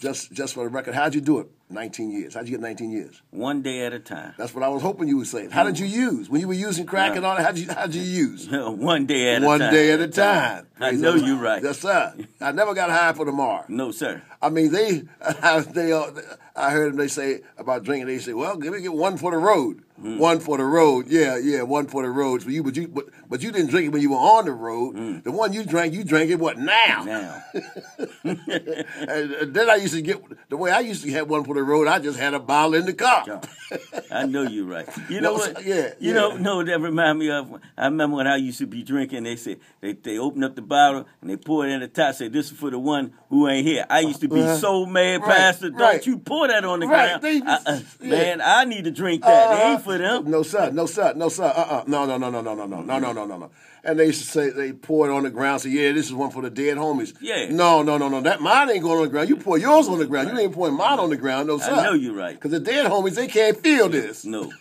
Just for the record, how'd you do it? 19 years. How'd you get 19 years? One day at a time. That's what I was hoping you would say. How did you use? When you were using crack and all that, how'd you use? One day at a time. One day at a time. I know you're right. Yes, sir. I never got high for tomorrow. No, sir. I mean, I heard them, they say about drinking, they say, well, let me get one for the road. One for the road. Yeah, one for the road. But you didn't drink it when you were on the road. The one you drank it what, now? Now. And then I used to get, the way I used to have one for the road, I just had a bottle in the car. I know you're right. You know what? You know what that remind me of? I remember when I used to be drinking, they said, they open up the bottle and they pour it in the top, say, this is for the one who ain't here. I used to be so mad, Pastor, don't you pour that on the ground. Man, I need to drink that. It ain't for them. No, sir. No. And they used to say, they pour it on the ground, say, yeah, this is one for the dead homies. Yeah. No. That mine ain't going on the ground. You pour yours on the ground. You ain't pouring mine on the ground. No, sir. I know you're right. Because the dead homies, they can't feel this. No.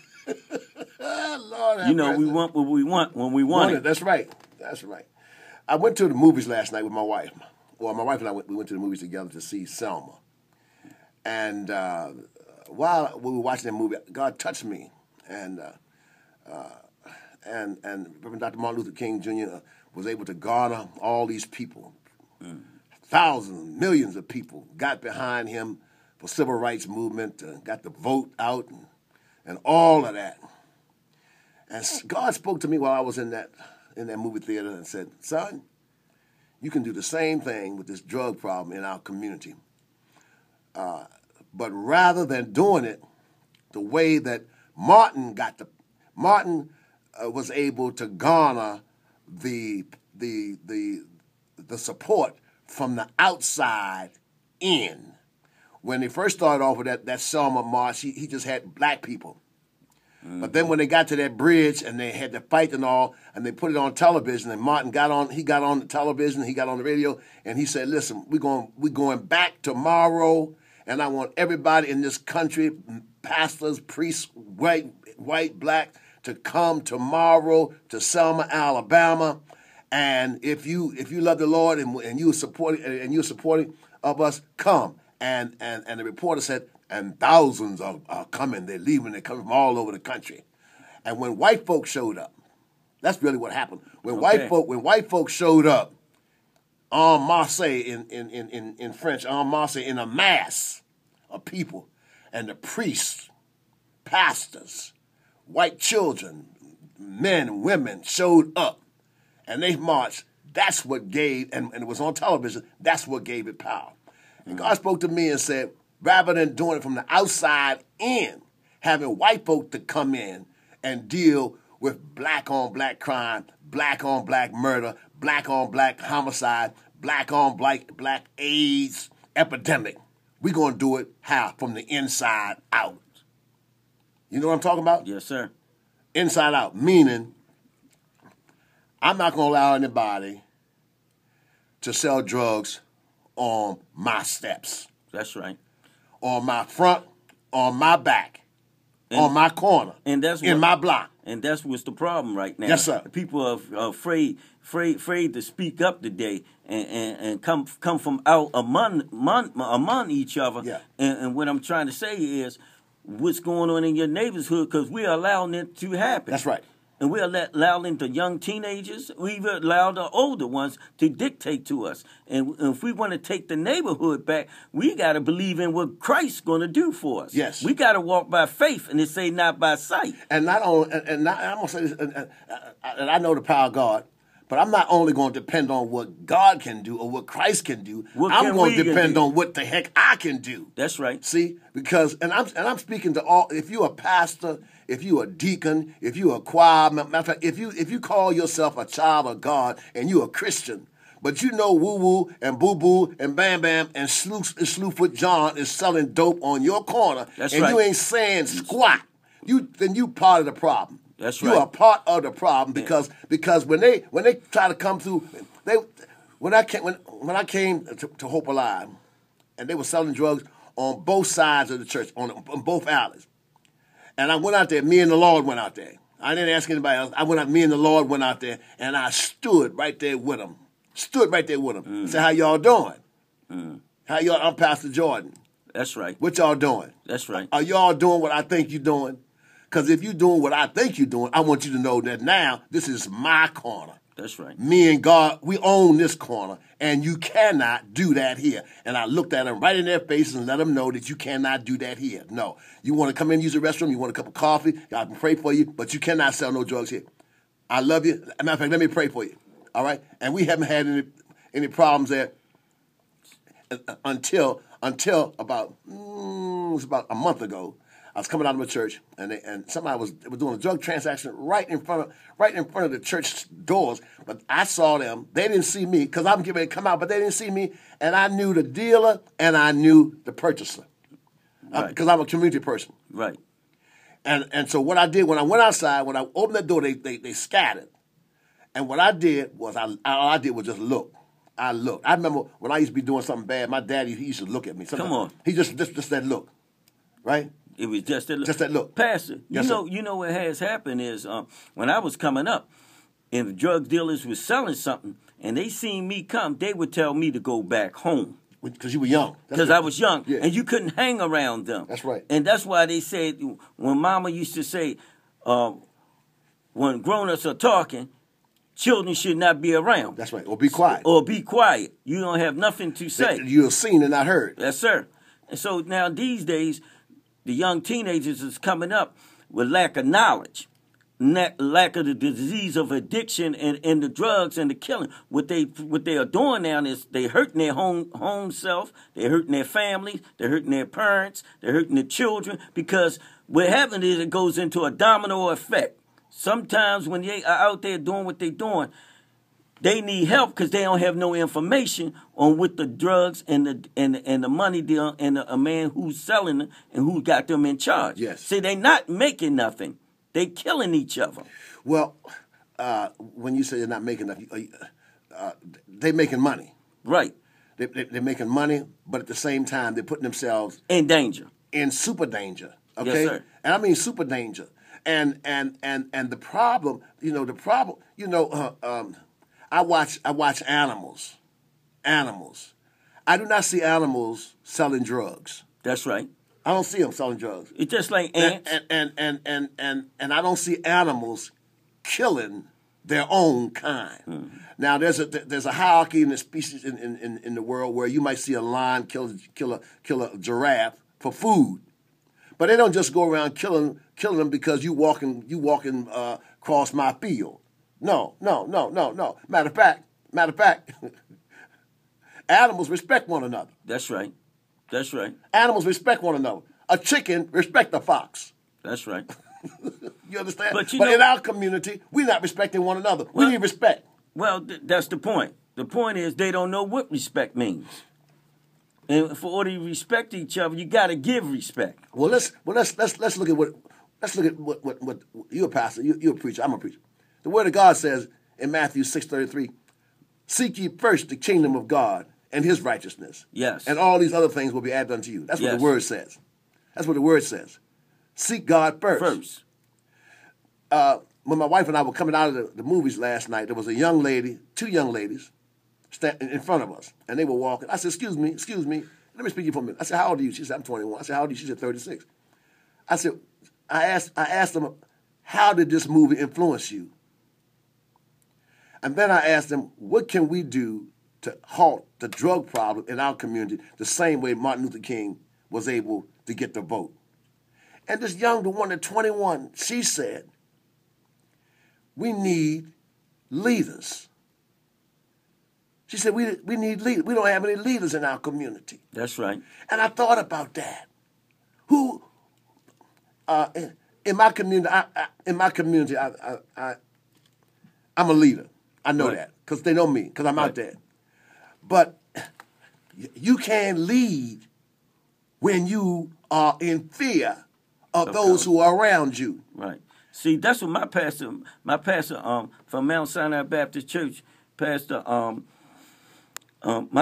Lord, you know, we want what we want when we want it. That's right. I went to the movies last night with my wife. Well, my wife and I we went to the movies together to see Selma. And while we were watching that movie, God touched me. And Reverend Dr. Martin Luther King Jr. Was able to garner all these people. Thousands, millions of people got behind him for civil rights movement, got the vote out, and all of that. And God spoke to me while I was in that movie theater and said, son, you can do the same thing with this drug problem in our community. But rather than doing it the way that Martin was able to garner the support from the outside in. When they first started off with that Selma March, he just had black people. But then when they got to that bridge and they had to fight and all, and they put it on television, and Martin got on the television, he got on the radio, and he said, listen, we're going back tomorrow, and I want everybody in this country, pastors, priests, white, black, to come tomorrow to Selma, Alabama. And if you love the Lord and you're supporting of us, come. And the reporter said, and thousands are coming. They're leaving. They're coming from all over the country. And when white folks showed up, that's really what happened. When white folks showed up, en masse in French, en masse in a mass of people, and the priests, pastors, white children, men and women showed up, and they marched. That's what gave, and it was on television, that's what gave it power. And God spoke to me and said, rather than doing it from the outside in, having white folk to come in and deal with black-on-black crime, black-on-black murder, black-on-black homicide, black-on-black AIDS epidemic, we're going to do it how? From the inside out. You know what I'm talking about? Yes, sir. Inside out, meaning I'm not going to allow anybody to sell drugs on my steps. That's right. On my front, on my back, on my corner, and that's in my block. And that's what's the problem right now. Yes, sir. People are afraid to speak up today and come from out among each other. Yeah. And what I'm trying to say is, what's going on in your neighborhood, because we are allowing it to happen. That's right. And we are allowing the young teenagers, we've allowed the older ones to dictate to us. And if we want to take the neighborhood back, we got to believe in what Christ's going to do for us. Yes. We got to walk by faith, and it say not by sight. And I'm going to say this, and I know the power of God, but I'm not only going to depend on what God can do or what Christ can do. I'm going to depend on what the heck I can do. That's right. See, because I'm speaking to all. If you're a pastor, if you're a deacon, if you're a choir, matter of fact, if you call yourself a child of God and you're a Christian, but you know Woo Woo and Boo Boo and Bam Bam and Slewfoot John is selling dope on your corner, That's and right. you ain't saying squat, then you part of the problem. That's You right. are part of the problem because when they try to come through, when I came to Hope Alive, and they were selling drugs on both sides of the church, on both alleys, and I went out there. Me and the Lord went out there. I didn't ask anybody else. Me and the Lord went out there, and I stood right there with them. Said, "How y'all doing? How y'all? I'm Pastor Jordan. That's right. What y'all doing? That's right. Are y'all doing what I think you're doing? Because if you're doing what I think you're doing, I want you to know that now this is my corner. That's right. Me and God, we own this corner, and you cannot do that here. And I looked at them right in their faces and let them know that you cannot do that here. No. You want to come in and use the restroom, you want a cup of coffee, I can pray for you, but you cannot sell no drugs here. I love you. As a matter of fact, let me pray for you. All right? And we haven't had any problems there until about it was about a month ago. I was coming out of my church, and somebody was doing a drug transaction right in front of the church doors. But I saw them; they didn't see me because I'm getting ready to come out, but they didn't see me. And I knew the dealer and I knew the purchaser because I'm a community person. Right. And so what I did when I went outside, when I opened the door, they scattered. And what I did was all I did was just look. I looked. I remember when I used to be doing something bad, my daddy he used to look at me. Come on. He just that look, right? It was just that look. Just that look. Pastor, Yes, you know what has happened is when I was coming up, and the drug dealers was selling something, and they seen me come, they would tell me to go back home. Because you were young. Because I was young, yeah. and you couldn't hang around them. That's right. And that's why they said, when Mama used to say, when grown-ups are talking, children should not be around. That's right. Or be quiet. Or be quiet. You don't have nothing to say. You're seen and not heard. Yes, sir. And so now these days, the young teenagers is coming up with lack of knowledge, lack of the disease of addiction and the drugs and the killing. What they are doing now is they hurting their home self, they're hurting their families, they're hurting their parents, they're hurting their children, because what happens is it goes into a domino effect. Sometimes when they are out there doing what they're doing, they need help because they don't have no information on what the drugs and the money deal and a man who's selling them and who got them in charge. Yes. See, they not making nothing. They killing each other. Well, when you say they're not making nothing, they making money. Right. They're making money, but at the same time they're putting themselves in danger. In super danger. Okay? Yes, sir. And I mean super danger. And the problem, I watch animals. Animals. I do not see animals selling drugs. That's right. I don't see them selling drugs. It's just like ants. And I don't see animals killing their own kind. Mm-hmm. Now there's a hierarchy in the species in the world where you might see a lion kill a giraffe for food, but they don't just go around killing them because you walking across my field. No. Matter of fact, animals respect one another. That's right. That's right. Animals respect one another. A chicken respect a fox. That's right. You understand? But in our community, we're not respecting one another. We need respect. Well, that's the point. The point is they don't know what respect means. And for order to respect each other, you got to give respect. Well, let's look at what you're a pastor, you're a preacher, I'm a preacher. The Word of God says in Matthew 6:33, "Seek ye first the kingdom of God and His righteousness. Yes. And all these other things will be added unto you." That's what the Word says. That's what the Word says. Seek God first. When my wife and I were coming out of the movies last night, there was a young lady, two young ladies, standing in front of us, and they were walking. I said, excuse me, let me speak to you for a minute. I said, how old are you? She said, I'm 21. I said, how old are you? She said, 36. I said, I asked them, how did this movie influence you? And then I asked them, what can we do to halt the drug problem in our community the same way Martin Luther King was able to get the vote? And this young one at 21, she said, we need leaders. She said, we need leaders. We don't have any leaders in our community. That's right. And I thought about that. Who, in my community, I'm a leader. I know that because they know me, because I'm out there. But you can't lead when you are in fear of those who are around you. Right. See, that's what my pastor from Mount Sinai Baptist Church, my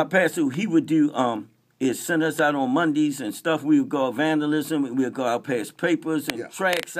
pastor, he would do is send us out on Mondays and stuff. We would go out vandalism. We would go out past papers and tracts.